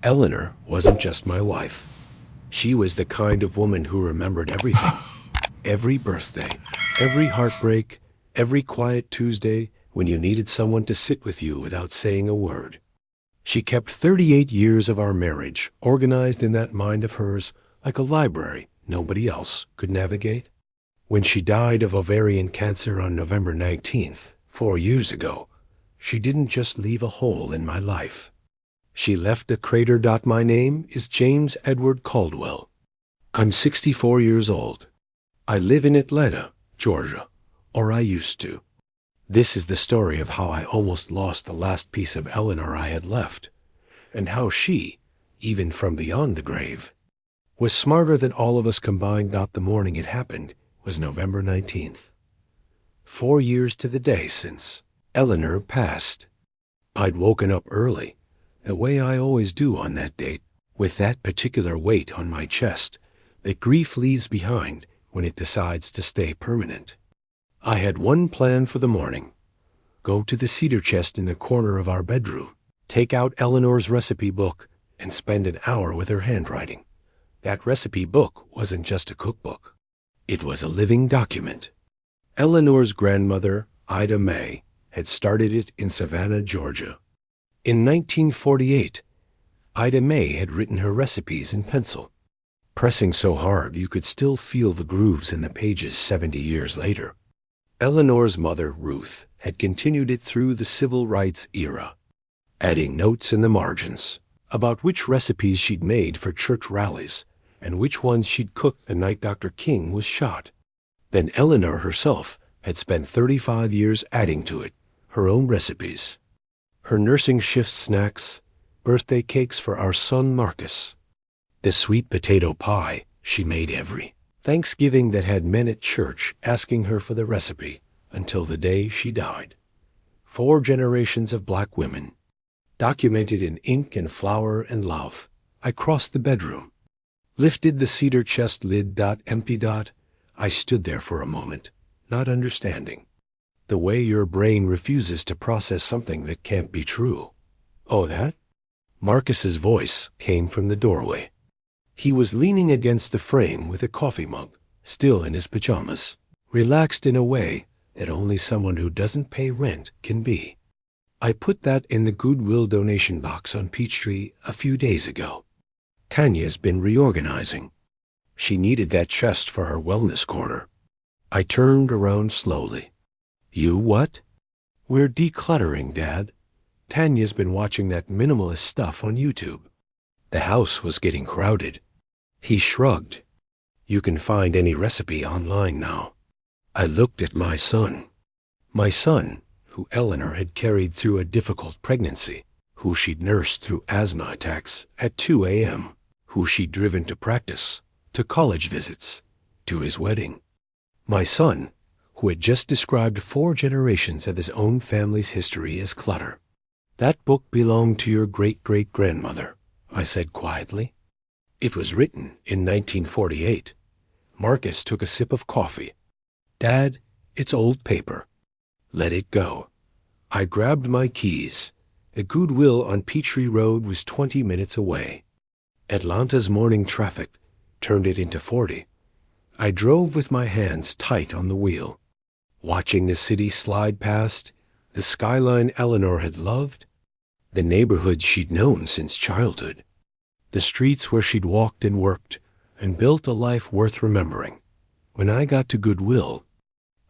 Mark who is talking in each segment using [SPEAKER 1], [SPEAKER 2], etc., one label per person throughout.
[SPEAKER 1] Eleanor wasn't just my wife. She was the kind of woman who remembered everything. Every birthday, every heartbreak, every quiet Tuesday when you needed someone to sit with you without saying a word. She kept 38 years of our marriage organized in that mind of hers like a library nobody else could navigate. When she died of ovarian cancer on November 19th, 4 years ago, she didn't just leave a hole in my life. She left a crater. My name is James Edward Caldwell. I'm 64 years old. I live in Atlanta, Georgia, or I used to. This is the story of how I almost lost the last piece of Eleanor I had left, and how she, even from beyond the grave, was smarter than all of us combined. The morning it happened was November 19th. 4 years to the day since Eleanor passed. I'd woken up early, the way I always do on that date, with that particular weight on my chest that grief leaves behind when it decides to stay permanent. I had one plan for the morning: go to the cedar chest in the corner of our bedroom, take out Eleanor's recipe book, and spend an hour with her handwriting. That recipe book wasn't just a cookbook. It was a living document. Eleanor's grandmother, Ida May, had started it in Savannah, Georgia. In 1948, Ida May had written her recipes in pencil, pressing so hard you could still feel the grooves in the pages 70 years later. Eleanor's mother, Ruth, had continued it through the civil rights era, adding notes in the margins about which recipes she'd made for church rallies and which ones she'd cooked the night Dr. King was shot. Then Eleanor herself had spent 35 years adding to it her own recipes. Her nursing shift snacks, birthday cakes for our son Marcus, the sweet potato pie she made every Thanksgiving that had men at church asking her for the recipe until the day she died. 4 generations of black women, documented in ink and flour and love. I crossed the bedroom, lifted the cedar chest lid. Empty. I stood there for a moment, not understanding. The way your brain refuses to process something that can't be true. Oh, that? Marcus's voice came from the doorway. He was leaning against the frame with a coffee mug, still in his pajamas, relaxed in a way that only someone who doesn't pay rent can be. I put that in the Goodwill donation box on Peachtree a few days ago. Tanya's been reorganizing. She needed that chest for her wellness corner. I turned around slowly. You what? We're decluttering, Dad. Tanya's been watching that minimalist stuff on YouTube. The house was getting crowded. He shrugged. You can find any recipe online now. I looked at my son. My son, who Eleanor had carried through a difficult pregnancy, who she'd nursed through asthma attacks at 2 a.m., who she'd driven to practice, to college visits, to his wedding. My son, who had just described 4 generations of his own family's history as clutter. That book belonged to your great-great-grandmother, I said quietly. It was written in 1948. Marcus took a sip of coffee. Dad, it's old paper. Let it go. I grabbed my keys. The Goodwill on Peachtree Road was 20 minutes away. Atlanta's morning traffic turned it into 40. I drove with my hands tight on the wheel, watching the city slide past, the skyline Eleanor had loved, the neighborhood she'd known since childhood, the streets where she'd walked and worked and built a life worth remembering. When I got to Goodwill,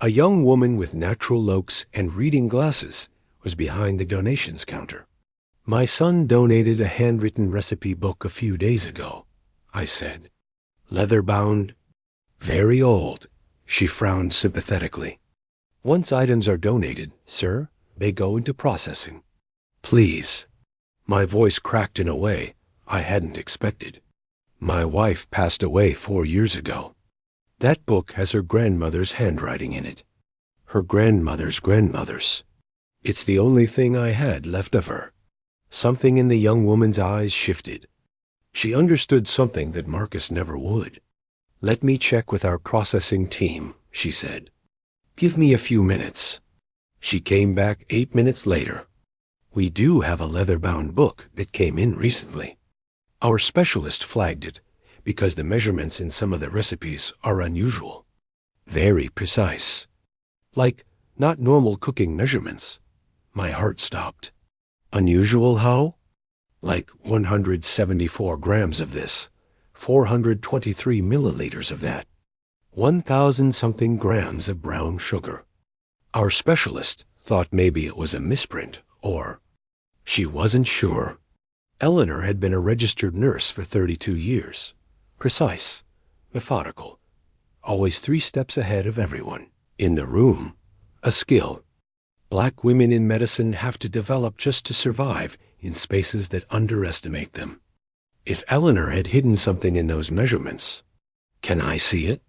[SPEAKER 1] a young woman with natural looks and reading glasses was behind the donations counter. My son donated a handwritten recipe book a few days ago, I said. Leather-bound, very old. She frowned sympathetically. Once items are donated, sir, they go into processing. Please. My voice cracked in a way I hadn't expected. My wife passed away 4 years ago. That book has her grandmother's handwriting in it. Her grandmother's grandmother's. It's the only thing I had left of her. Something in the young woman's eyes shifted. She understood something that Marcus never would. Let me check with our processing team, she said. Give me a few minutes. She came back 8 minutes later. We do have a leather-bound book that came in recently. Our specialist flagged it because the measurements in some of the recipes are unusual, very precise, like not normal cooking measurements. My heart stopped. Unusual how? Like 174 grams of this, 423 milliliters of that, 1,000-something grams of brown sugar. Our specialist thought maybe it was a misprint, or she wasn't sure. Eleanor had been a registered nurse for 32 years. Precise, methodical, always 3 steps ahead of everyone. In the room, a skill. Black women in medicine have to develop just to survive in spaces that underestimate them. If Eleanor had hidden something in those measurements, can I see it?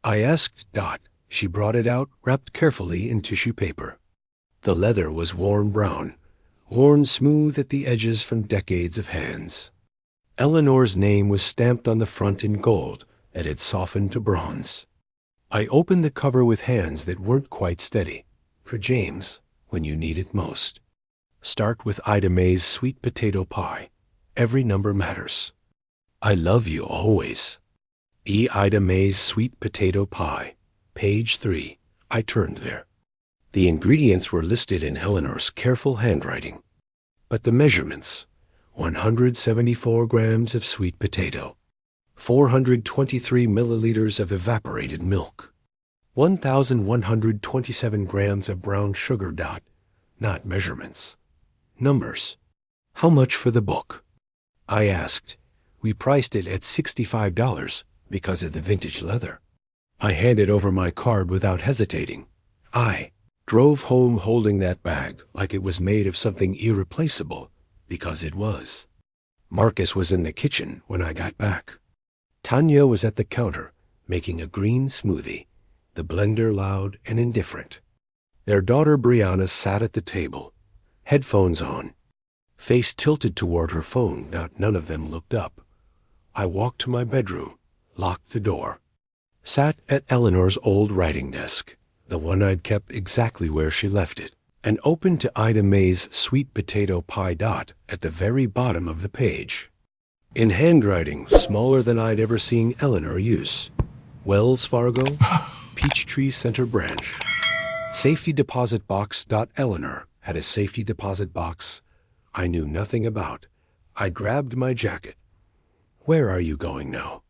[SPEAKER 1] I asked Dot. She brought it out, wrapped carefully in tissue paper. The leather was worn brown, worn smooth at the edges from decades of hands. Eleanor's name was stamped on the front in gold that had softened to bronze. I opened the cover with hands that weren't quite steady. For James, when you need it most. Start with Ida May's sweet potato pie. Every number matters. I love you always. Ida May's sweet potato pie. Page 3. I turned there. The ingredients were listed in Eleanor's careful handwriting. But the measurements, 174 grams of sweet potato, 423 milliliters of evaporated milk, 1,127 grams of brown sugar. Dot, not measurements. Numbers. How much for the book? I asked. We priced it at $65 because of the vintage leather. I handed over my card without hesitating. I drove home holding that bag like it was made of something irreplaceable, because it was. Marcus was in the kitchen when I got back. Tanya was at the counter making a green smoothie, the blender loud and indifferent. Their daughter Brianna sat at the table, headphones on, face tilted toward her phone. None of them looked up. I walked to my bedroom, locked the door, sat at Eleanor's old writing desk, the one I'd kept exactly where she left it, and opened to Ida May's sweet potato pie. Dot at the very bottom of the page. In handwriting smaller than I'd ever seen Eleanor use. Wells Fargo, Peachtree Center Branch. Safety deposit box. Eleanor had a safety deposit box I knew nothing about. I grabbed my jacket. Where are you going now?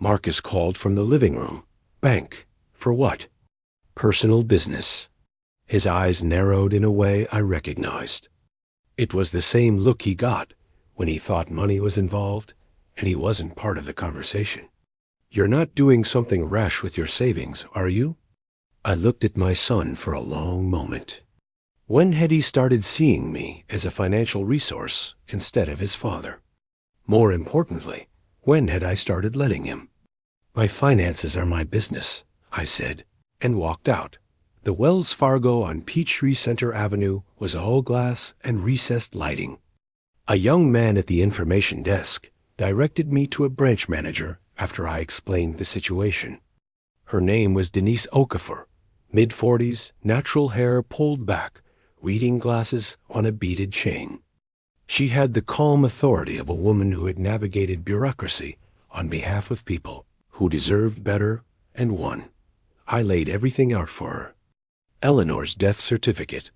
[SPEAKER 1] Marcus called from the living room. Bank. For what? Personal business. His eyes narrowed in a way I recognized. It was the same look he got when he thought money was involved and he wasn't part of the conversation. You're not doing something rash with your savings, are you? I looked at my son for a long moment. When had he started seeing me as a financial resource instead of his father? More importantly, when had I started letting him? My finances are my business, I said, and walked out. The Wells Fargo on Peachtree Center Avenue was all glass and recessed lighting. A young man at the information desk directed me to a branch manager after I explained the situation. Her name was Denise Okafor, mid-40s, natural hair pulled back, reading glasses on a beaded chain. She had the calm authority of a woman who had navigated bureaucracy on behalf of people who deserved better and won. I laid everything out for her. Eleanor's death certificate,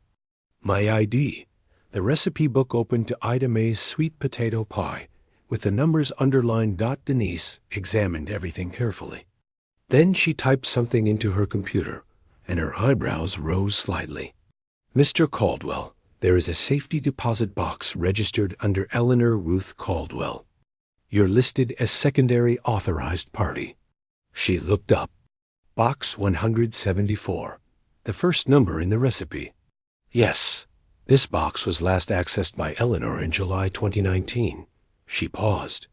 [SPEAKER 1] my ID, the recipe book open to Ida May's sweet potato pie, with the numbers underlined. Denise examined everything carefully. Then she typed something into her computer, and her eyebrows rose slightly. Mr. Caldwell, there is a safety deposit box registered under Eleanor Ruth Caldwell. You're listed as secondary authorized party. She looked up. Box 174, the first number in the recipe. Yes, this box was last accessed by Eleanor in July 2019. She paused.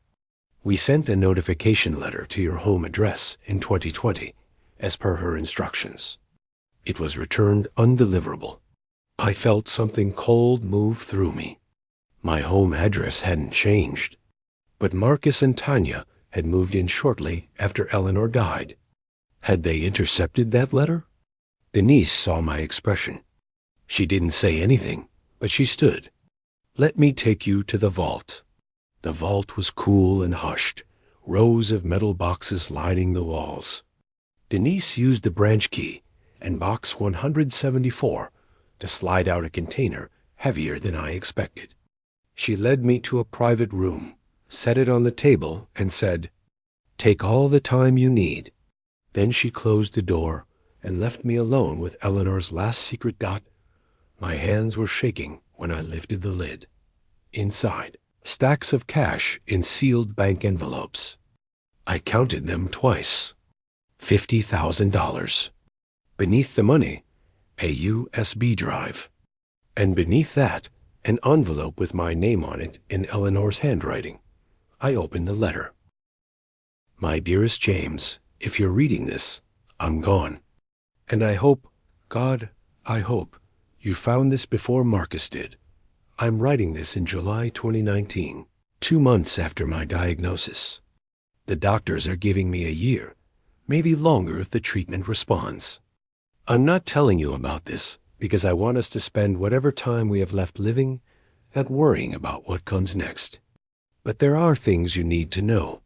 [SPEAKER 1] We sent a notification letter to your home address in 2020, as per her instructions. It was returned undeliverable. I felt something cold move through me. My home address hadn't changed, but Marcus and Tanya had moved in shortly after Eleanor died. Had they intercepted that letter? Denise saw my expression. She didn't say anything, but she stood. Let me take you to the vault. The vault was cool and hushed, rows of metal boxes lining the walls. Denise used the branch key and box 174 to slide out a container heavier than I expected. She led me to a private room, set it on the table, and said, "Take all the time you need." Then she closed the door and left me alone with Eleanor's last secret dot. My hands were shaking when I lifted the lid. Inside, stacks of cash in sealed bank envelopes. I counted them twice. $50,000. Beneath the money, a USB drive. And beneath that, an envelope with my name on it in Eleanor's handwriting. I opened the letter. "My dearest James, if you're reading this, I'm gone. And I hope, God, I hope, you found this before Marcus did. I'm writing this in July 2019, 2 months after my diagnosis. The doctors are giving me a year, maybe longer if the treatment responds. I'm not telling you about this because I want us to spend whatever time we have left living at worrying about what comes next. But there are things you need to know.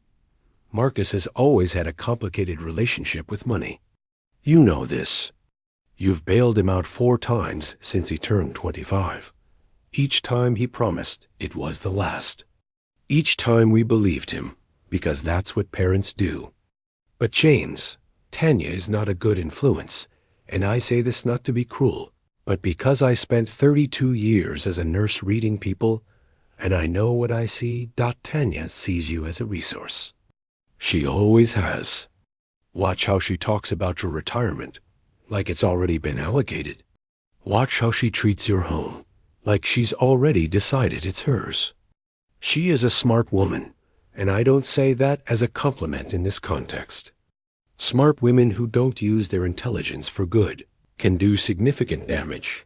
[SPEAKER 1] Marcus has always had a complicated relationship with money. You know this. You've bailed him out 4 times since he turned 25. Each time he promised it was the last. Each time we believed him, because that's what parents do. But James, Tanya is not a good influence, and I say this not to be cruel, but because I spent 32 years as a nurse reading people, and I know what I see. Tanya sees you as a resource. She always has. Watch how she talks about your retirement, like it's already been allocated. Watch how she treats your home, like she's already decided it's hers. She is a smart woman, and I don't say that as a compliment in this context. Smart women who don't use their intelligence for good can do significant damage.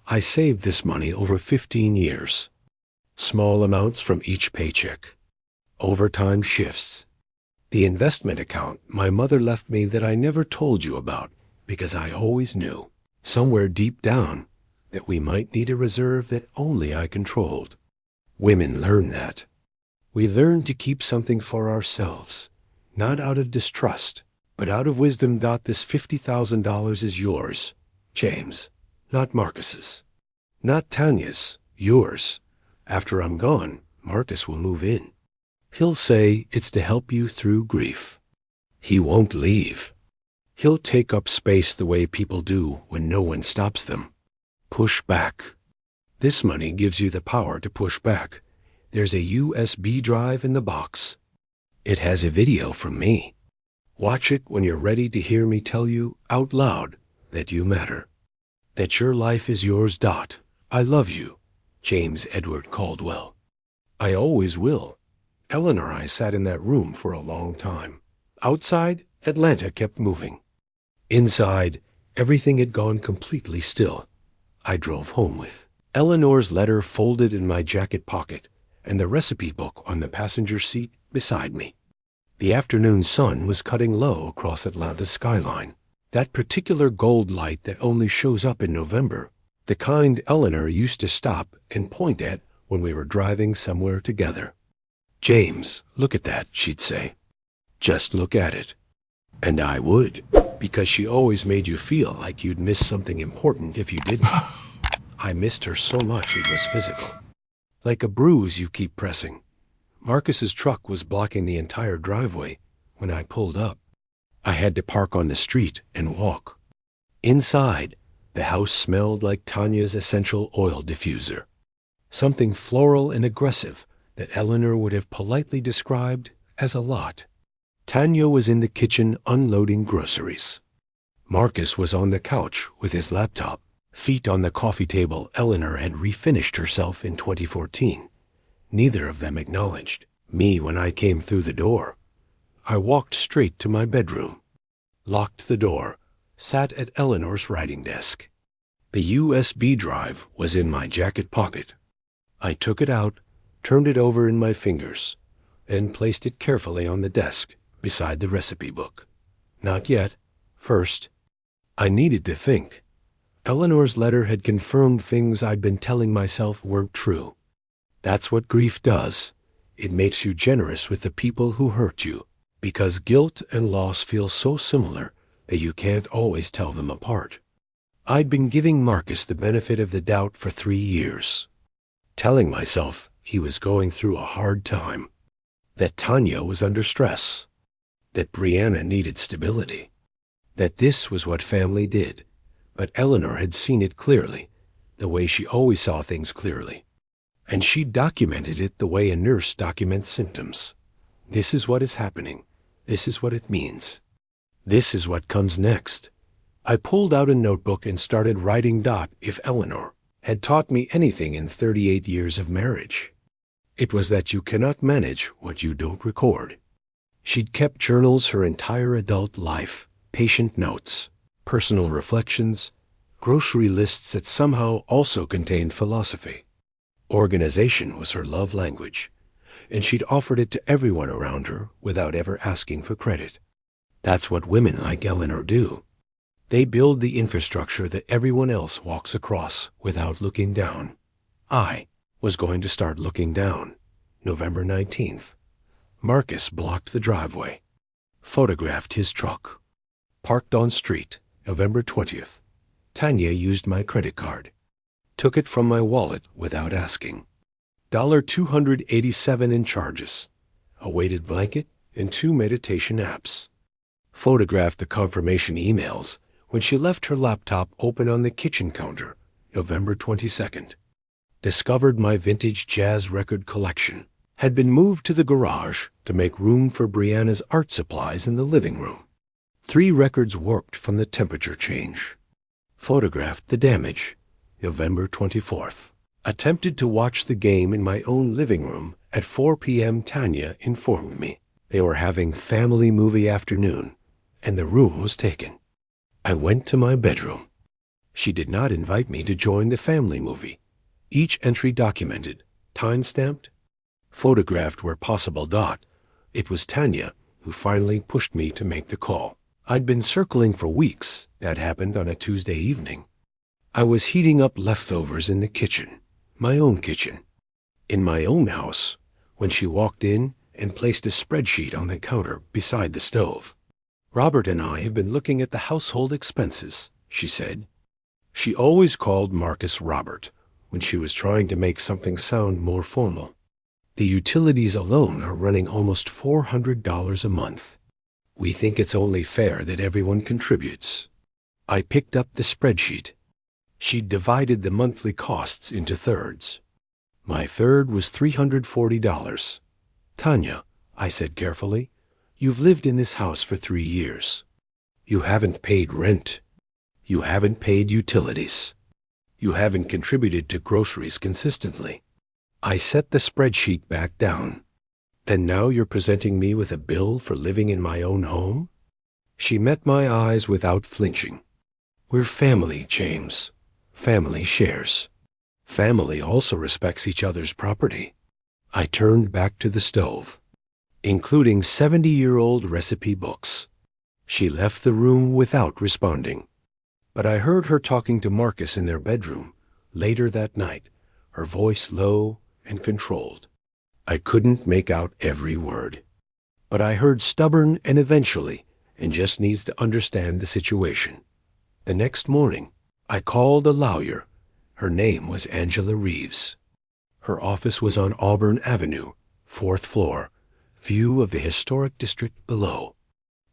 [SPEAKER 1] I saved this money over 15 years. Small amounts from each paycheck. Overtime shifts. The investment account my mother left me that I never told you about because I always knew, somewhere deep down, that we might need a reserve that only I controlled. Women learn that. We learn to keep something for ourselves, not out of distrust, but out of wisdom. This $50,000 is yours, James, not Marcus's. Not Tanya's, yours. After I'm gone, Marcus will move in. He'll say it's to help you through grief. He won't leave. He'll take up space the way people do when no one stops them. Push back. This money gives you the power to push back. There's a USB drive in the box. It has a video from me. Watch it when you're ready to hear me tell you out loud that you matter. That your life is yours. I love you, James Edward Caldwell. I always will. Eleanor and I sat in that room for a long time. Outside, Atlanta kept moving. Inside, everything had gone completely still. I drove home with Eleanor's letter folded in my jacket pocket and the recipe book on the passenger seat beside me. The afternoon sun was cutting low across Atlanta's skyline, that particular gold light that only shows up in November, the kind Eleanor used to stop and point at when we were driving somewhere together. "James, look at that," she'd say. "Just look at it." And I would, because she always made you feel like you'd miss something important if you didn't. I missed her so much it was physical. Like a bruise you keep pressing. Marcus's truck was blocking the entire driveway when I pulled up. I had to park on the street and walk. Inside, the house smelled like Tanya's essential oil diffuser. Something floral and aggressive that Eleanor would have politely described as a lot. Tanya was in the kitchen unloading groceries. Marcus was on the couch with his laptop, feet on the coffee table. Eleanor had refinished herself in 2014. Neither of them acknowledged me when I came through the door. I walked straight to my bedroom, locked the door, sat at Eleanor's writing desk. The USB drive was in my jacket pocket. I took it out, turned it over in my fingers, and placed it carefully on the desk beside the recipe book. Not yet. First, I needed to think. Eleanor's letter had confirmed things I'd been telling myself weren't true. That's what grief does. It makes you generous with the people who hurt you, because guilt and loss feel so similar that you can't always tell them apart. I'd been giving Marcus the benefit of the doubt for 3 years, telling myself he was going through a hard time, that Tanya was under stress, that Brianna needed stability, that this was what family did. But Eleanor had seen it clearly, the way she always saw things clearly. And she documented it the way a nurse documents symptoms. This is what is happening. This is what it means. This is what comes next. I pulled out a notebook and started writing. If Eleanor had taught me anything in 38 years of marriage, it was that you cannot manage what you don't record. She'd kept journals her entire adult life, patient notes, personal reflections, grocery lists that somehow also contained philosophy. Organization was her love language, and she'd offered it to everyone around her without ever asking for credit. That's what women like Eleanor do. They build the infrastructure that everyone else walks across without looking down. I was going to start looking down. November 19th. Marcus blocked the driveway. Photographed his truck. Parked on street. November 20th. Tanya used my credit card. Took it from my wallet without asking. $287 in charges. A weighted blanket and 2 meditation apps. Photographed the confirmation emails when she left her laptop open on the kitchen counter. November 22nd. Discovered my vintage jazz record collection had been moved to the garage to make room for Brianna's art supplies in the living room. 3 records warped from the temperature change. Photographed the damage. November 24th. Attempted to watch the game in my own living room at 4 p.m. Tanya informed me they were having family movie afternoon, and the room was taken. I went to my bedroom. She did not invite me to join the family movie. Each entry documented, time-stamped, photographed where possible. It was Tanya who finally pushed me to make the call. I'd been circling for weeks. That happened on a Tuesday evening. I was heating up leftovers in the kitchen, my own kitchen, in my own house, when she walked in and placed a spreadsheet on the counter beside the stove. Robert and I have been looking at the household expenses, she said. She always called Marcus Robert when she was trying to make something sound more formal. The utilities alone are running almost $400 a month. We think it's only fair that everyone contributes. I picked up the spreadsheet. She divided the monthly costs into thirds. My third was $340. Tanya, I said carefully, you've lived in this house for 3 years. You haven't paid rent. You haven't paid utilities. You haven't contributed to groceries consistently. I set the spreadsheet back down. Then now you're presenting me with a bill for living in my own home? She met my eyes without flinching. We're family, James. Family shares. Family also respects each other's property. I turned back to the stove, including 70-year-old recipe books. She left the room without responding. But I heard her talking to Marcus in their bedroom later that night, her voice low and controlled. I couldn't make out every word, but I heard stubborn and eventually, and just needs to understand the situation. The next morning, I called a lawyer. Her name was Angela Reeves. Her office was on Auburn Avenue, 4th floor, view of the historic district below.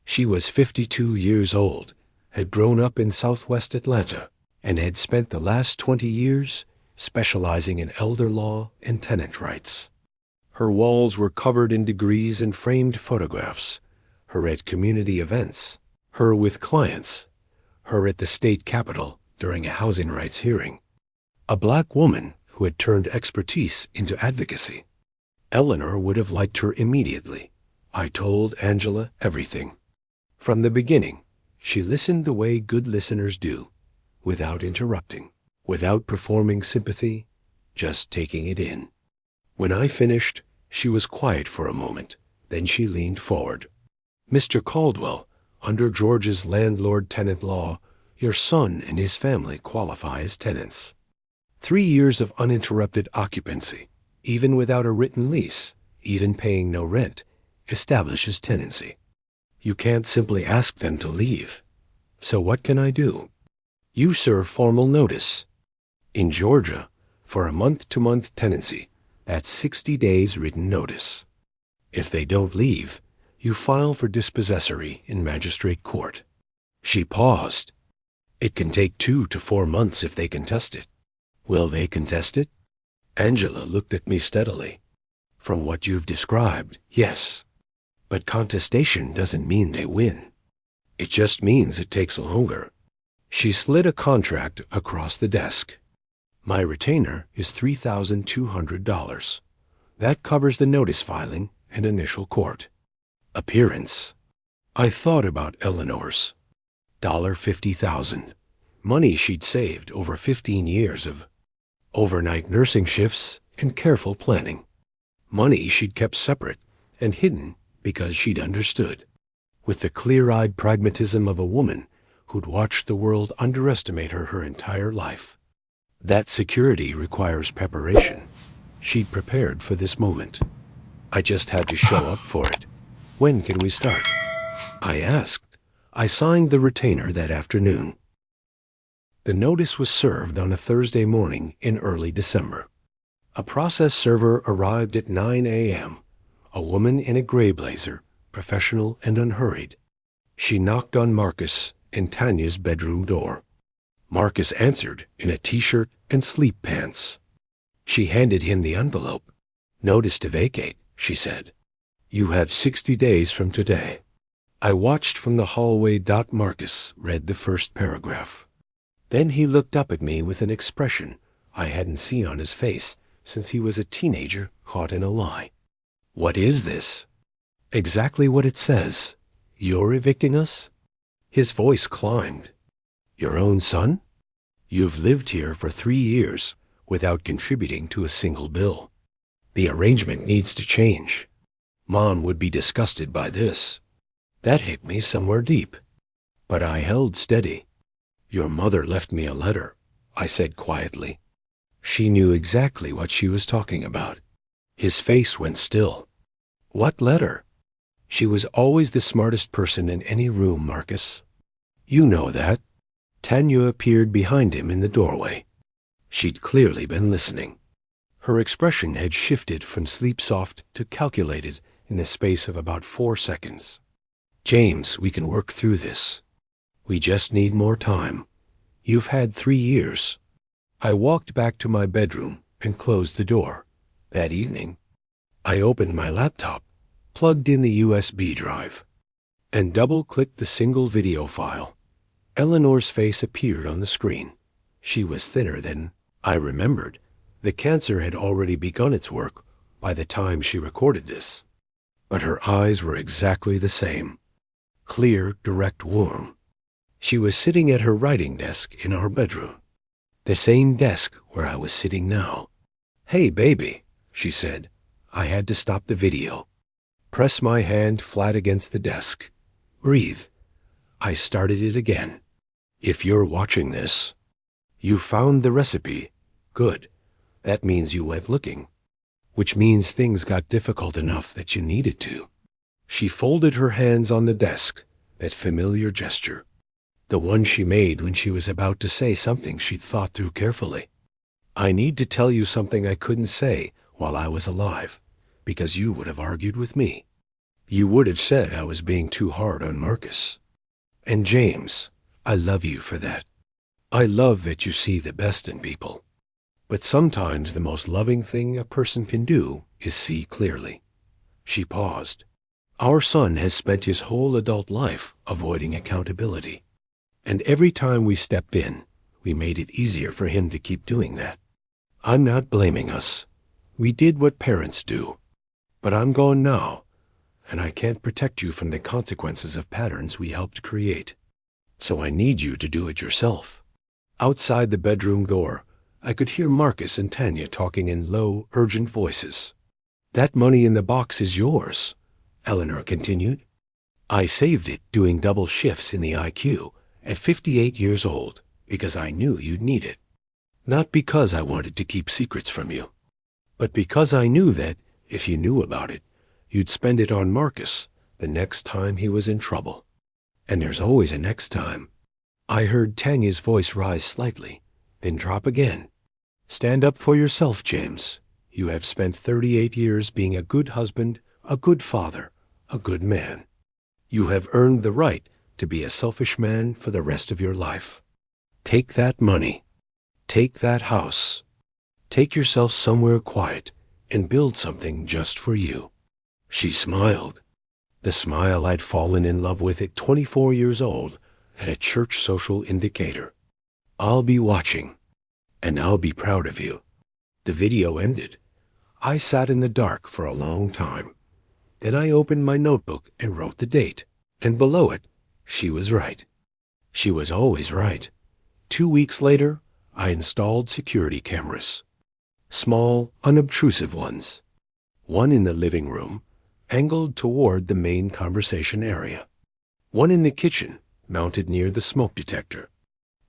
[SPEAKER 1] She was 52 years old, had grown up in southwest Atlanta, and had spent the last 20 years specializing in elder law and tenant rights. Her walls were covered in degrees and framed photographs, her at community events, her with clients, her at the state capitol during a housing rights hearing. A black woman who had turned expertise into advocacy. Eleanor would have liked her immediately. I told Angela everything. From the beginning, she listened the way good listeners do, without interrupting, without performing sympathy, just taking it in. When I finished, she was quiet for a moment. Then she leaned forward. Mr. Caldwell, under George's landlord-tenant law, your son and his family qualify as tenants. 3 years of uninterrupted occupancy, even without a written lease, even paying no rent, establishes tenancy. You can't simply ask them to leave. So what can I do? You serve formal notice. In Georgia, for a month-to-month tenancy, that's 60 days written notice. If they don't leave, you file for dispossessory in magistrate court. She paused. It can take 2 to 4 months if they contest it. Will they contest it? Angela looked at me steadily. From what you've described, yes. But contestation doesn't mean they win. It just means it takes longer. She slid a contract across the desk. My retainer is $3,200. That covers the notice filing and initial court. Appearance. I thought about Eleanor's. $50,000. Money she'd saved over 15 years of overnight nursing shifts and careful planning. Money she'd kept separate and hidden because she'd understood. With the clear-eyed pragmatism of a woman who'd watched the world underestimate her entire life. That security requires preparation. She'd prepared for this moment. I just had to show up for it. When can we start? I asked. I signed the retainer that afternoon. The notice was served on a Thursday morning in early December. A process server arrived at 9 a.m., a woman in a gray blazer, professional and unhurried. She knocked on Marcus and Tanya's bedroom door. Marcus answered in a t-shirt and sleep pants. She handed him the envelope. Notice to vacate, she said. You have 60 days from today. I watched from the hallway. Marcus read the first paragraph. Then he looked up at me with an expression I hadn't seen on his face since he was a teenager caught in a lie. What is this? Exactly what it says. You're evicting us? His voice climbed. Your own son? You've lived here for 3 years without contributing to a single bill. The arrangement needs to change. Mom would be disgusted by this. That hit me somewhere deep. But I held steady. Your mother left me a letter, I said quietly. She knew exactly what she was talking about. His face went still. What letter? She was always the smartest person in any room, Marcus. You know that. Tanya appeared behind him in the doorway. She'd clearly been listening. Her expression had shifted from sleep-soft to calculated in the space of about 4 seconds. James, we can work through this. We just need more time. You've had 3 years. I walked back to my bedroom and closed the door. That evening, I opened my laptop, plugged in the USB drive, and double-clicked the single video file. Eleanor's face appeared on the screen. She was thinner than I remembered. The cancer had already begun its work by the time she recorded this. But her eyes were exactly the same. Clear, direct, warm. She was sitting at her writing desk in our bedroom. The same desk where I was sitting now. Hey, baby, she said. I had to stop the video. Press my hand flat against the desk. Breathe. I started it again. If you're watching this, you found the recipe. Good. That means you went looking. Which means things got difficult enough that you needed to. She folded her hands on the desk, that familiar gesture. The one she made when she was about to say something she'd thought through carefully. I need to tell you something I couldn't say while I was alive, because you would have argued with me. You would have said I was being too hard on Marcus. And James, I love you for that. I love that you see the best in people. But sometimes the most loving thing a person can do is see clearly. She paused. Our son has spent his whole adult life avoiding accountability. And every time we stepped in, we made it easier for him to keep doing that. I'm not blaming us. We did what parents do. But I'm gone now, and I can't protect you from the consequences of patterns we helped create. So I need you to do it yourself. Outside the bedroom door, I could hear Marcus and Tanya talking in low, urgent voices. That money in the box is yours, Eleanor continued. I saved it doing double shifts in the IQ at 58 years old because I knew you'd need it. Not because I wanted to keep secrets from you, but because I knew that If you knew about it, you'd spend it on Marcus the next time he was in trouble. And there's always a next time. I heard Tanya's voice rise slightly, then drop again. Stand up for yourself, James. You have spent 38 years being a good husband, a good father, a good man. You have earned the right to be a selfish man for the rest of your life. Take that money. Take that house. Take yourself somewhere quiet and build something just for you. She smiled. The smile I'd fallen in love with at 24 years old at a church social indicator. I'll be watching, and I'll be proud of you. The video ended. I sat in the dark for a long time. Then I opened my notebook and wrote the date, and below it, she was right. She was always right. 2 weeks later, I installed security cameras. Small, unobtrusive ones. One in the living room, angled toward the main conversation area. One in the kitchen, mounted near the smoke detector.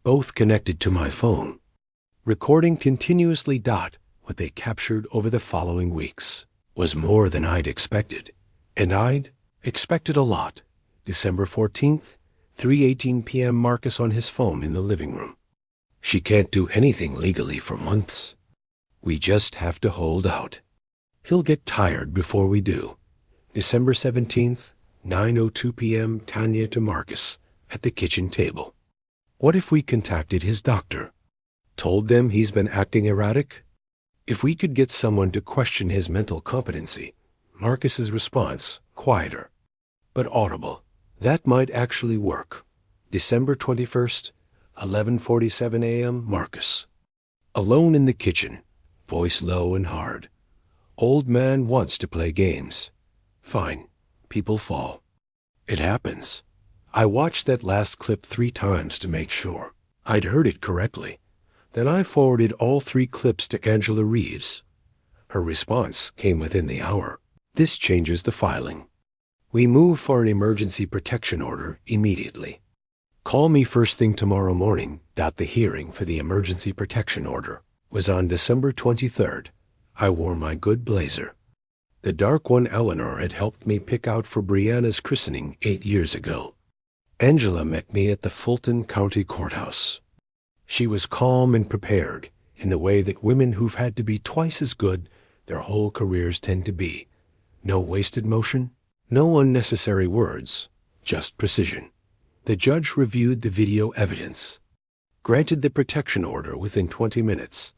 [SPEAKER 1] Both connected to my phone. Recording continuously what they captured over the following weeks. Was more than I'd expected. And I'd expected a lot. December 14th, 3:18 p.m. Marcus on his phone in the living room. She can't do anything legally for months. We just have to hold out. He'll get tired before we do. December 17th, 9:02 p.m. Tanya to Marcus at the kitchen table. What if we contacted his doctor? Told them he's been acting erratic? If we could get someone to question his mental competency, Marcus's response, quieter, but audible. That might actually work. December 21st, 11:47 a.m. Marcus. Alone in the kitchen, voice low and hard. Old man wants to play games. Fine. People fall. It happens. I watched that last clip 3 times to make sure I'd heard it correctly. Then I forwarded all 3 clips to Angela Reeves. Her response came within the hour. This changes the filing. We move for an emergency protection order immediately. Call me first thing tomorrow morning. The hearing for the emergency protection order was on December 23rd. I wore my good blazer. The dark one Eleanor had helped me pick out for Brianna's christening 8 years ago. Angela met me at the Fulton County Courthouse. She was calm and prepared in the way that women who've had to be twice as good their whole careers tend to be. No wasted motion, no unnecessary words, just precision. The judge reviewed the video evidence, granted the protection order within 20 minutes.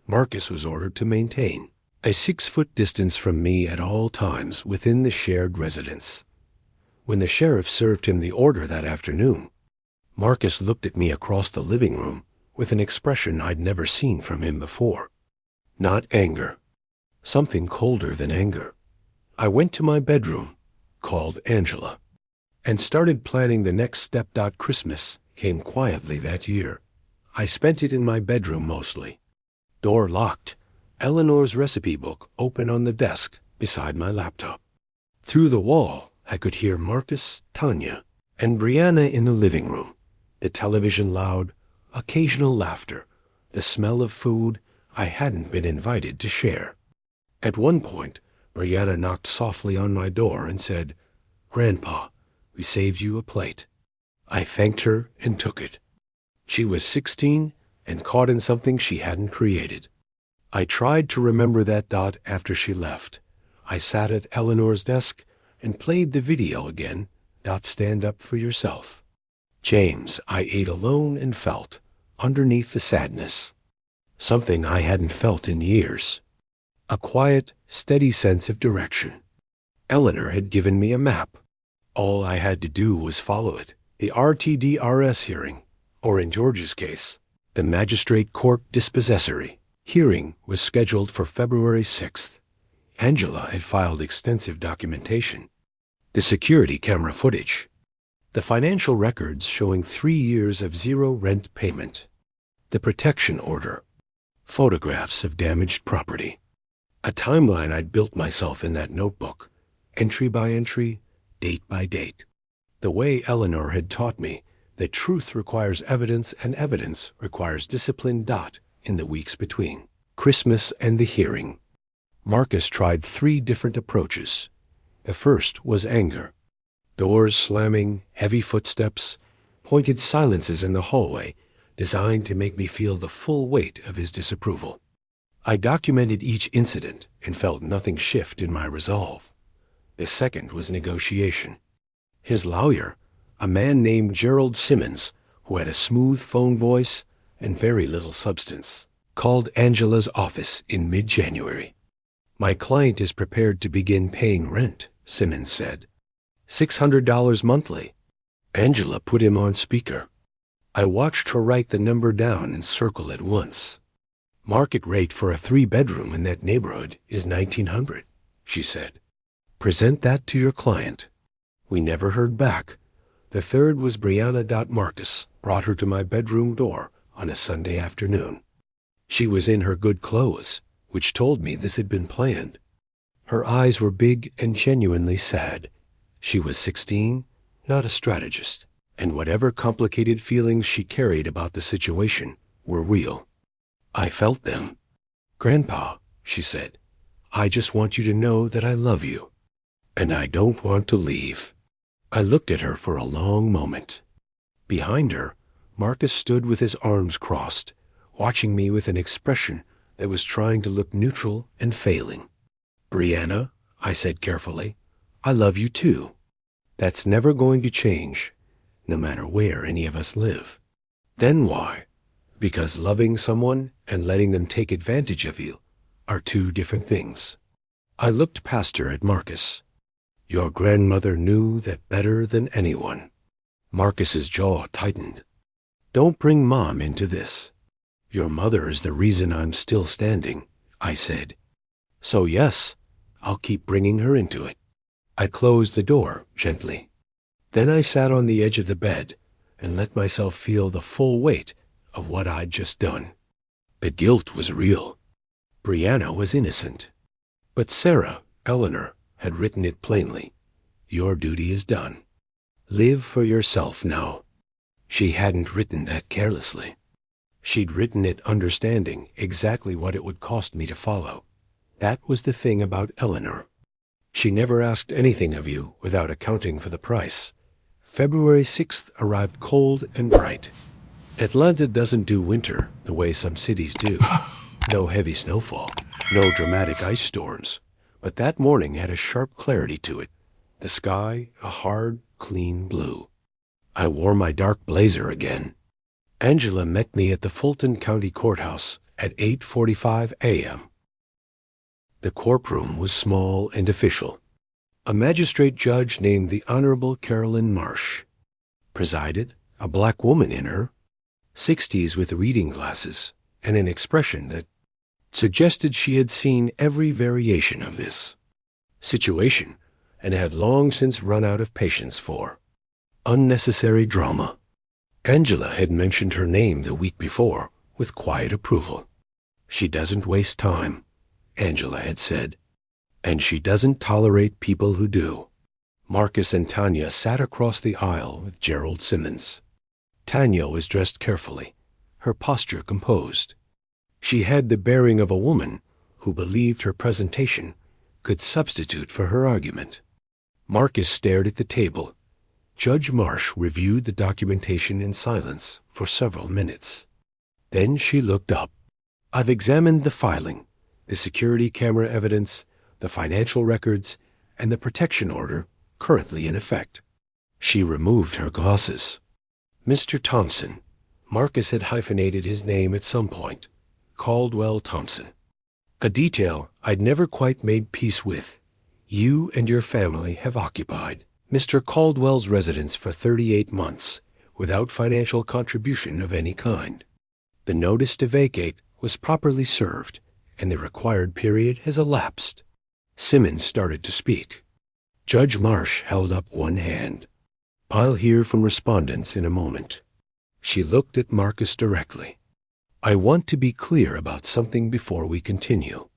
[SPEAKER 1] Marcus was ordered to maintain a 6-foot distance from me at all times within the shared residence. When the sheriff served him the order that afternoon, Marcus looked at me across the living room with an expression I'd never seen from him before. Not anger. Something colder than anger. I went to my bedroom, called Angela, and started planning the next step. Christmas came quietly that year. I spent it in my bedroom mostly. Door locked. Eleanor's recipe book open on the desk beside my laptop. Through the wall, I could hear Marcus, Tanya, and Brianna in the living room. The television loud, occasional laughter, the smell of food I hadn't been invited to share. At one point, Brianna knocked softly on my door and said, "Grandpa, we saved you a plate." I thanked her and took it. She was 16 and caught in something she hadn't created. I tried to remember that. After she left, I sat at Eleanor's desk and played the video again. Stand up for yourself. James, I ate alone and felt, underneath the sadness, something I hadn't felt in years. A quiet, steady sense of direction. Eleanor had given me a map. All I had to do was follow it. The RTDRS hearing, or in George's case, the Magistrate Court Dispossessory hearing was scheduled for February 6th. Angela had filed extensive documentation. The security camera footage. The financial records showing 3 years of zero rent payment. The protection order. Photographs of damaged property. A timeline I'd built myself in that notebook, entry by entry, date by date. The way Eleanor had taught me that truth requires evidence and evidence requires discipline. In the weeks between Christmas and the hearing, Marcus tried 3 different approaches. The first was anger. Doors slamming, heavy footsteps, pointed silences in the hallway, designed to make me feel the full weight of his disapproval. I documented each incident and felt nothing shift in my resolve. The second was negotiation. His lawyer, a man named Gerald Simmons, who had a smooth phone voice and very little substance, called Angela's office in mid-January. "My client is prepared to begin paying rent," Simmons said. $600 monthly. Angela put him on speaker. I watched her write the number down and circle it once. "Market rate for a 3-bedroom in that neighborhood is $1,900, she said. "Present that to your client." We never heard back. The third was Brianna. Marcus brought her to my bedroom door on a Sunday afternoon. She was in her good clothes, which told me this had been planned. Her eyes were big and genuinely sad. She was 16, not a strategist, and whatever complicated feelings she carried about the situation were real. I felt them. "Grandpa," she said, "I just want you to know that I love you, and I don't want to leave." I looked at her for a long moment. Behind her, Marcus stood with his arms crossed, watching me with an expression that was trying to look neutral and failing. "Brianna," I said carefully, "I love you too. That's never going to change, no matter where any of us live." "Then why?" "Because loving someone and letting them take advantage of you are 2 different things." I looked past her at Marcus. "Your grandmother knew that better than anyone." Marcus's jaw tightened. "Don't bring Mom into this." "Your mother is the reason I'm still standing," I said. "So yes, I'll keep bringing her into it." I closed the door gently. Then I sat on the edge of the bed and let myself feel the full weight of what I'd just done. The guilt was real. Brianna was innocent. But Sarah, Eleanor, had written it plainly. "Your duty is done. Live for yourself now." She hadn't written that carelessly. She'd written it understanding exactly what it would cost me to follow. That was the thing about Eleanor. She never asked anything of you without accounting for the price. February 6th arrived cold and bright. Atlanta doesn't do winter the way some cities do. No heavy snowfall, no dramatic ice storms. But that morning had a sharp clarity to it. The sky a hard, clean blue. I wore my dark blazer again. Angela met me at the Fulton County Courthouse at 8:45 a.m. The courtroom was small and official. A magistrate judge named the Honorable Carolyn Marsh presided, a black woman in her 60s with reading glasses and an expression that suggested she had seen every variation of this situation and had long since run out of patience for unnecessary drama. Angela had mentioned her name the week before with quiet approval. "She doesn't waste time," Angela had said, "and she doesn't tolerate people who do." Marcus and Tanya sat across the aisle with Gerald Simmons. Tanya was dressed carefully, her posture composed. She had the bearing of a woman who believed her presentation could substitute for her argument. Marcus stared at the table. Judge Marsh reviewed the documentation in silence for several minutes. Then she looked up. "I've examined the filing, the security camera evidence, the financial records, and the protection order currently in effect." She removed her glasses. "Mr. Thompson," Marcus had hyphenated his name at some point, Caldwell Thompson. "A detail I'd never quite made peace with. You and your family have occupied Mr. Caldwell's residence for 38 months without financial contribution of any kind. The notice to vacate was properly served, and the required period has elapsed." Simmons started to speak. Judge Marsh held up one hand. "I'll hear from respondents in a moment." She looked at Marcus directly. "I want to be clear about something before we continue.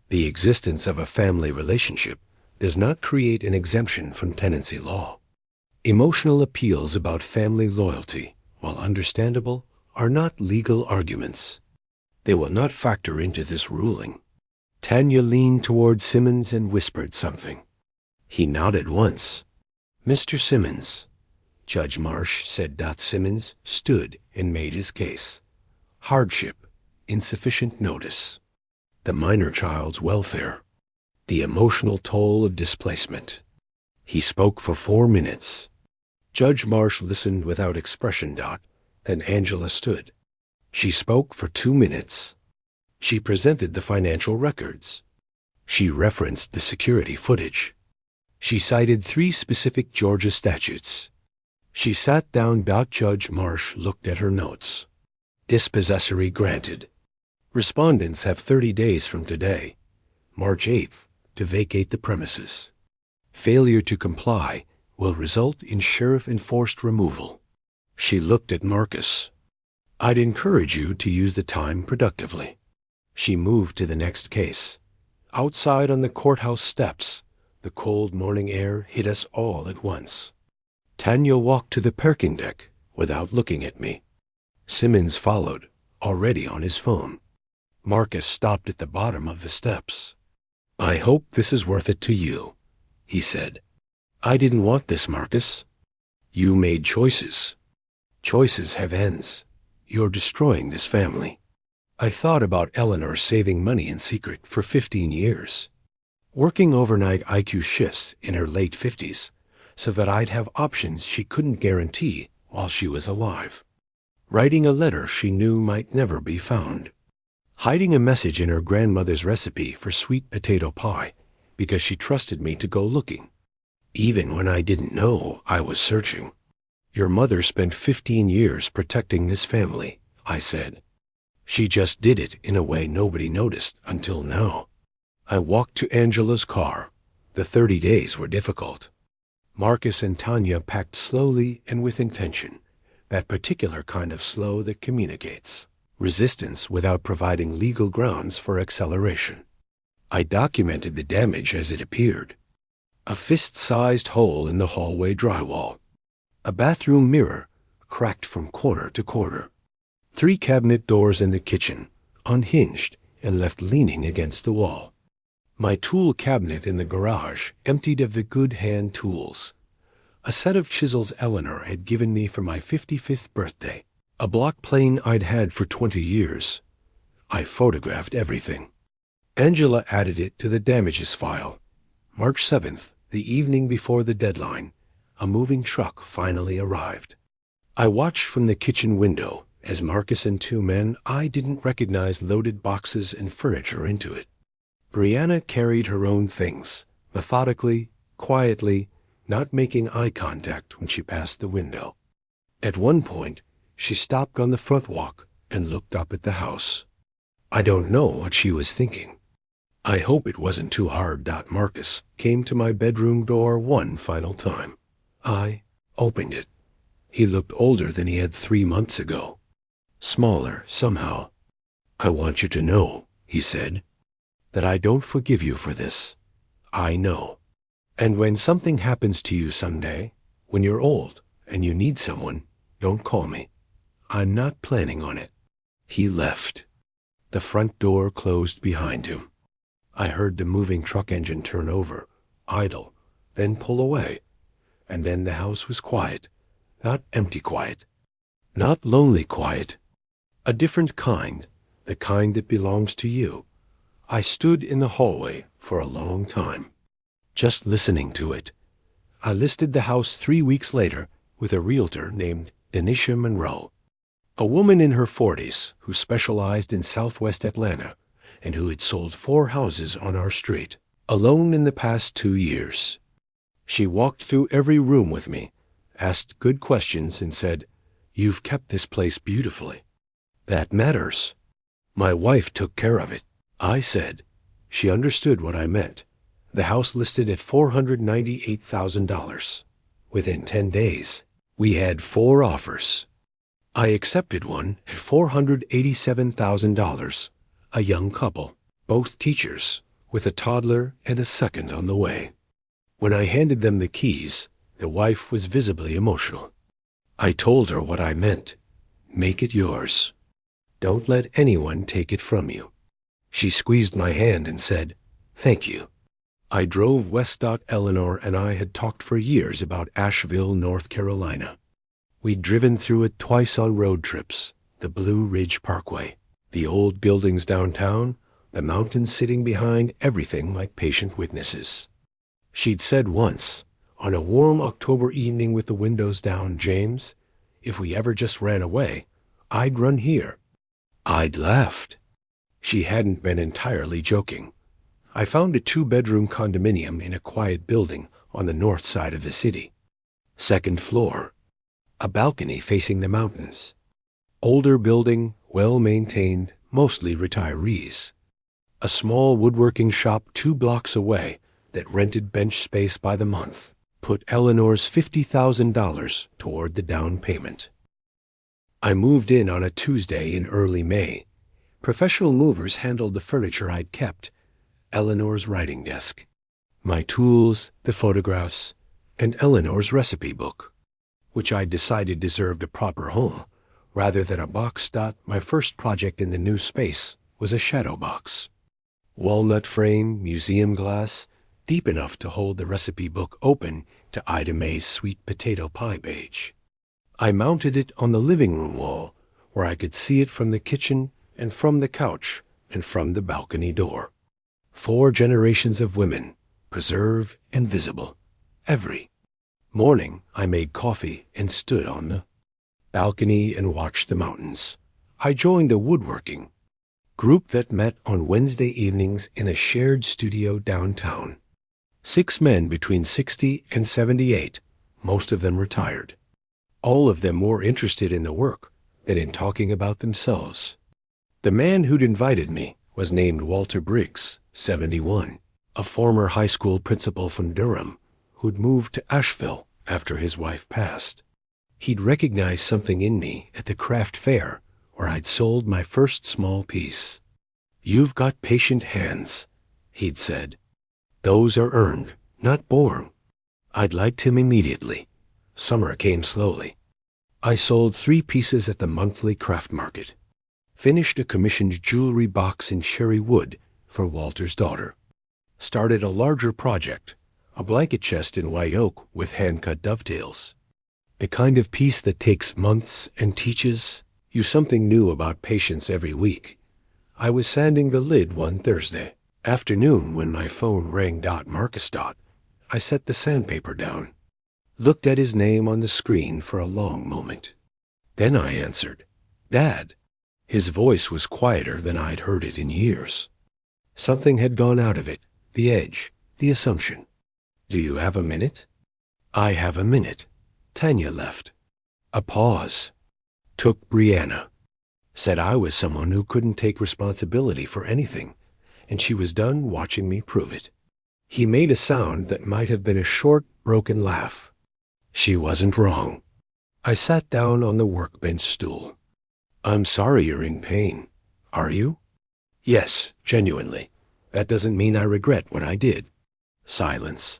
[SPEAKER 1] The existence of a family relationship does not create an exemption from tenancy law. Emotional appeals about family loyalty, while understandable, are not legal arguments. They will not factor into this ruling. Tanya leaned toward Simmons and whispered something. He nodded once. "Mr. Simmons," Judge Marsh said. Simmons stood and made his case. Hardship, insufficient notice, the minor child's welfare, the emotional toll of displacement. He spoke for 4 minutes. Judge Marsh listened without expression. Then Angela stood. She spoke for 2 minutes. She presented the financial records. She referenced the security footage. She cited 3 specific Georgia statutes. She sat down. Judge Marsh looked at her notes. Dispossessory granted. Respondents have 30 days from today, March 8th, to vacate the premises. Failure to comply will result in sheriff-enforced removal. She looked at Marcus. I'd encourage you to use the time productively. She moved to the next case. Outside on the courthouse steps, the cold morning air hit us all at once. Tanya walked to the parking deck without looking at me. Simmons followed, already on his phone. Marcus stopped at the bottom of the steps. I hope this is worth it to you, he said. I didn't want this, Marcus. You made choices. Choices have ends. You're destroying this family. I thought about Eleanor saving money in secret for 15 years, working overnight IQ shifts in her late 50s so that I'd have options she couldn't guarantee while she was alive, writing a letter she knew might never be found, hiding a message in her grandmother's recipe for sweet potato pie because she trusted me to go looking, even when I didn't know I was searching. Your mother spent 15 years protecting this family, I said. She just did it in a way nobody noticed until now. I walked to Angela's car. The 30 days were difficult. Marcus and Tanya packed slowly and with intention, that particular kind of slow that communicates resistance without providing legal grounds for acceleration. I documented the damage as it appeared. A fist-sized hole in the hallway drywall. A bathroom mirror, cracked from corner to corner. 3 cabinet doors in the kitchen, unhinged and left leaning against the wall. My tool cabinet in the garage, emptied of the good hand tools. A set of chisels Eleanor had given me for my 55th birthday. A block plane I'd had for 20 years. I photographed everything. Angela added it to the damages file. March 7th, the evening before the deadline, a moving truck finally arrived. I watched from the kitchen window as Marcus and 2 men I didn't recognize loaded boxes and furniture into it. Brianna carried her own things, methodically, quietly, not making eye contact when she passed the window. At one point, she stopped on the front walk and looked up at the house. I don't know what she was thinking. I hope it wasn't too hard. Marcus came to my bedroom door one final time. I opened it. He looked older than he had 3 months ago. Smaller, somehow. I want you to know, he said, that I don't forgive you for this. I know. And when something happens to you someday, when you're old and you need someone, don't call me. I'm not planning on it. He left. The front door closed behind him. I heard the moving truck engine turn over, idle, then pull away. And then the house was quiet. Not empty quiet. Not lonely quiet. A different kind, the kind that belongs to you. I stood in the hallway for a long time, just listening to it. I listed the house 3 weeks later with a realtor named Denisha Monroe, a woman in her 40s who specialized in Southwest Atlanta and who had sold 4 houses on our street, alone in the past 2 years. She walked through every room with me, asked good questions, and said, "You've kept this place beautifully. That matters." My wife took care of it, I said. She understood what I meant. The house listed at $498,000. Within 10 days, we had 4 offers. I accepted one at $487,000. A young couple, both teachers, with a toddler and a second on the way. When I handed them the keys, the wife was visibly emotional. I told her what I meant. Make it yours. Don't let anyone take it from you. She squeezed my hand and said, "Thank you." I drove west. Eleanor and I had talked for years about Asheville, North Carolina. We'd driven through it twice on road trips, the Blue Ridge Parkway, the old buildings downtown, the mountains sitting behind everything like patient witnesses. She'd said once, on a warm October evening with the windows down, "James, if we ever just ran away, I'd run here." I'd laughed. She hadn't been entirely joking. I found a 2-bedroom condominium in a quiet building on the north side of the city. Second floor. A balcony facing the mountains. Older building, well-maintained, mostly retirees. A small woodworking shop 2 blocks away that rented bench space by the month. Put Eleanor's $50,000 toward the down payment. I moved in on a Tuesday in early May. Professional movers handled the furniture I'd kept, Eleanor's writing desk, my tools, the photographs, and Eleanor's recipe book, which I decided deserved a proper home, rather than a box. My first project in the new space was a shadow box. Walnut frame, museum glass, deep enough to hold the recipe book open to Ida May's sweet potato pie page. I mounted it on the living room wall, where I could see it from the kitchen and from the couch and from the balcony door. 4 generations of women, preserved and visible. Every morning I made coffee and stood on the balcony and watched the mountains. I joined a woodworking group that met on Wednesday evenings in a shared studio downtown. 6 men between 60 and 78, most of them retired. All of them more interested in the work than in talking about themselves. The man who'd invited me was named Walter Briggs, 71, a former high school principal from Durham who'd moved to Asheville after his wife passed. He'd recognized something in me at the craft fair where I'd sold my first small piece. "You've got patient hands," he'd said. "Those are earned, not born." I'd liked him immediately. Summer came slowly. I sold 3 pieces at the monthly craft market. Finished a commissioned jewelry box in cherry wood for Walter's daughter. Started a larger project, a blanket chest in white oak with hand-cut dovetails. The kind of piece that takes months and teaches you something new about patience every week. I was sanding the lid one Thursday afternoon when my phone rang. Marcus. I set the sandpaper down, looked at his name on the screen for a long moment. Then I answered, "Dad." His voice was quieter than I'd heard it in years. Something had gone out of it, the edge, the assumption. "Do you have a minute?" "I have a minute." Tanya left. A pause. Took Brianna. Said I was someone who couldn't take responsibility for anything, and she was done watching me prove it. He made a sound that might have been a short, broken laugh. She wasn't wrong. I sat down on the workbench stool. "I'm sorry you're in pain. Are you?" "Yes, genuinely. That doesn't mean I regret what I did." Silence.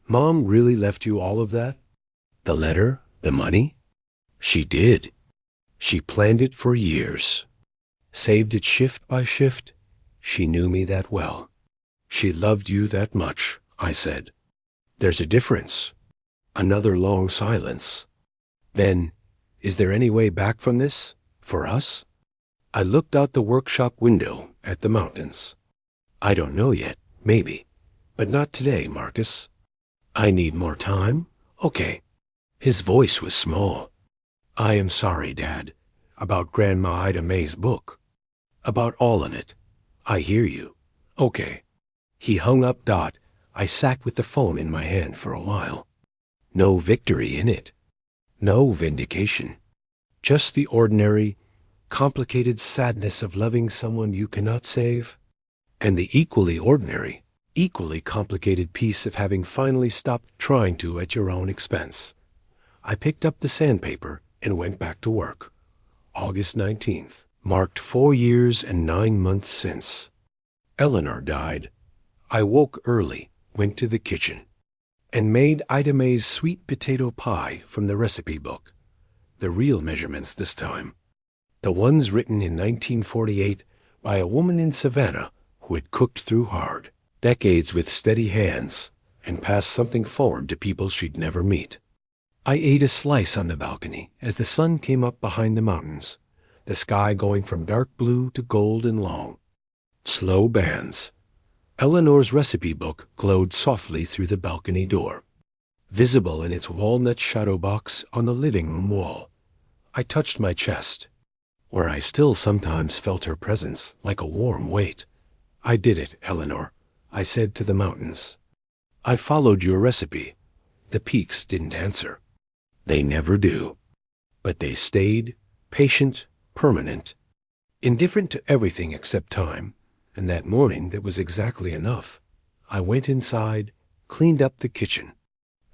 [SPEAKER 1] "Mom really left you all of that? The letter? The money?" "She did. She planned it for years. Saved it shift by shift. She knew me that well." "She loved you that much," I said. "There's a difference." Another long silence. Then, "Is there any way back from this? For us?" I looked out the workshop window at the mountains. "I don't know yet. Maybe. But not today, Marcus." "I need more time? Okay." His voice was small. "I am sorry, Dad, about Grandma Ida May's book. About all of it. I hear you. Okay." He hung up. I sat with the phone in my hand for a while. No victory in it. No vindication. Just the ordinary, complicated sadness of loving someone you cannot save, and the equally ordinary, equally complicated peace of having finally stopped trying to at your own expense. I picked up the sandpaper and went back to work. August 19th, marked 4 years and 9 months since. Eleanor died. I woke early, went to the kitchen, and made Ida May's sweet potato pie from the recipe book. The real measurements this time. The ones written in 1948 by a woman in Savannah liquid cooked through hard, decades with steady hands, and passed something forward to people she'd never meet. I ate a slice on the balcony as the sun came up behind the mountains, the sky going from dark blue to gold and long. Slow bands. Eleanor's recipe book glowed softly through the balcony door, visible in its walnut shadow box on the living room wall. I touched my chest, where I still sometimes felt her presence like a warm weight. "I did it, Eleanor," I said to the mountains. "I followed your recipe." The peaks didn't answer. They never do. But they stayed, patient, permanent, indifferent to everything except time, and that morning that was exactly enough. I went inside, cleaned up the kitchen,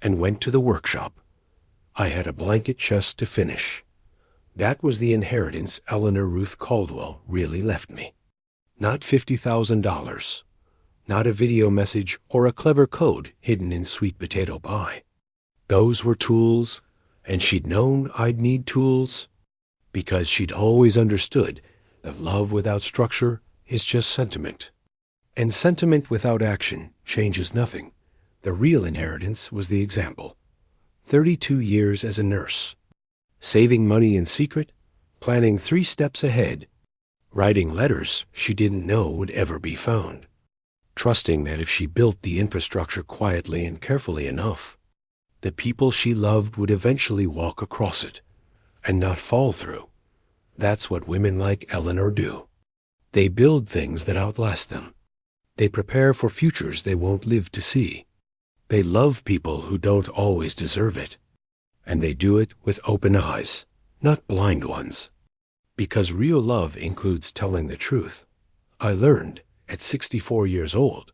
[SPEAKER 1] and went to the workshop. I had a blanket chest to finish. That was the inheritance Eleanor Ruth Caldwell really left me. Not $50,000. Not a video message or a clever code hidden in sweet potato pie. Those were tools, and she'd known I'd need tools, because she'd always understood that love without structure is just sentiment. And sentiment without action changes nothing. The real inheritance was the example. 32 years as a nurse. Saving money in secret, planning 3 steps ahead, writing letters she didn't know would ever be found, trusting that if she built the infrastructure quietly and carefully enough, the people she loved would eventually walk across it and not fall through. That's what women like Eleanor do. They build things that outlast them. They prepare for futures they won't live to see. They love people who don't always deserve it. And they do it with open eyes, not blind ones. Because real love includes telling the truth. I learned at 64 years old,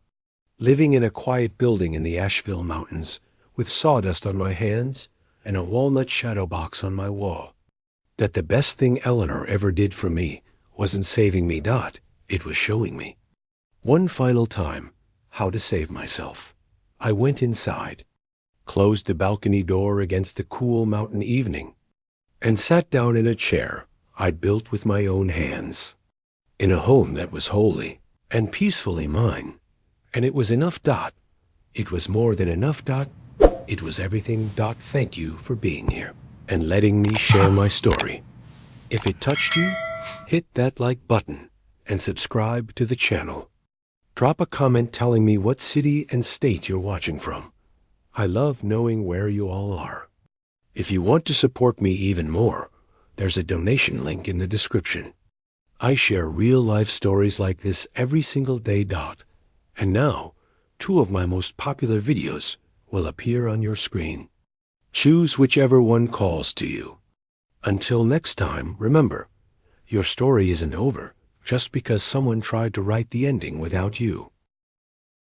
[SPEAKER 1] living in a quiet building in the Asheville Mountains, with sawdust on my hands and a walnut shadow box on my wall, that the best thing Eleanor ever did for me wasn't saving me, it was showing me, one final time, how to save myself. I went inside, closed the balcony door against the cool mountain evening, and sat down in a chair I'd built with my own hands, in a home that was wholly and peacefully mine. And it was enough, It was more than enough, It was everything, Thank you for being here and letting me share my story. If it touched you, hit that like button and subscribe to the channel. Drop a comment telling me what city and state you're watching from. I love knowing where you all are. If you want to support me even more, there's a donation link in the description. I share real-life stories like this every single day, And now, 2 of my most popular videos will appear on your screen. Choose whichever one calls to you. Until next time, remember, your story isn't over just because someone tried to write the ending without you.